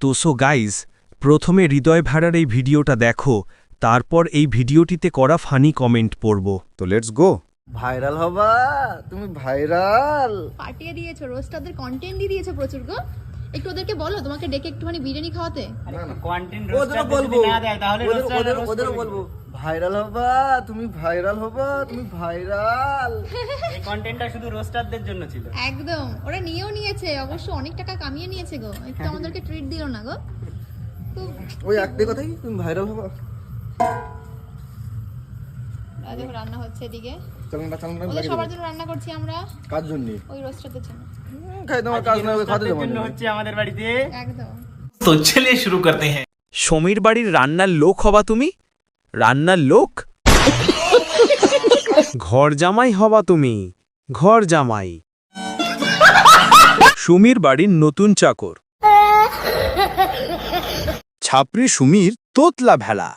তো so guys, প্রথমে হৃদয় ভাড়ার এই ভিডিওটা দেখো, তারপর এই ভিডিওটিতে করা ফানি কমেন্ট পড়ব। তো লেটস গো। ভাইরাল হবা, তুমি ভাইরাল। পাঠিয়ে দিয়েছো, রোস্টারদের কন্টেন্ট দিয়ে দিয়েছো প্রচুর গো। একটু ওদেরকে বলো তোমাকে ডেকে একটুখানি বিরিয়ানি খাওয়াতে। কন্টেন্ট ওদেরও বলবো, না দেয় তাহলে ওদেরও বলবো ভাইরাল হবা, তুমি ভাইরাল হবা, তুমি ভাইরাল। এই কন্টেন্টটা শুধু রোস্টারদের জন্য ছিল। একদম, ওরা নিয়েও নিয়েছে, অবশ্য অনেক টাকা কামিয়ে নিয়েছে গো। একটু আমাদেরকে ট্রিট দিল না গো। খুব ওই একটাই কথাই, তুমি ভাইরাল হবা। দেখো রান্না হচ্ছে এদিকে, চালানটা ওদের সবার জন্য রান্না করছি আমরা। কাজ জন্য ওই রোস্টারদের জন্য। খাই তোমার কাজ না, খাতে রোস্টারদের জমা জন্য হচ্ছে আমাদের বাড়িতে। একদম। तो चलिए शुरू करते हैं। সমীর বাড়ির রান্নার লোক হবা তুমি? রান্নার লোক? ঘর জামাই হবা তুমি, ঘর জামাই। সুমির বাড়ির নতুন চাকর। ছাপরি সুমির তোতলা ভেলা।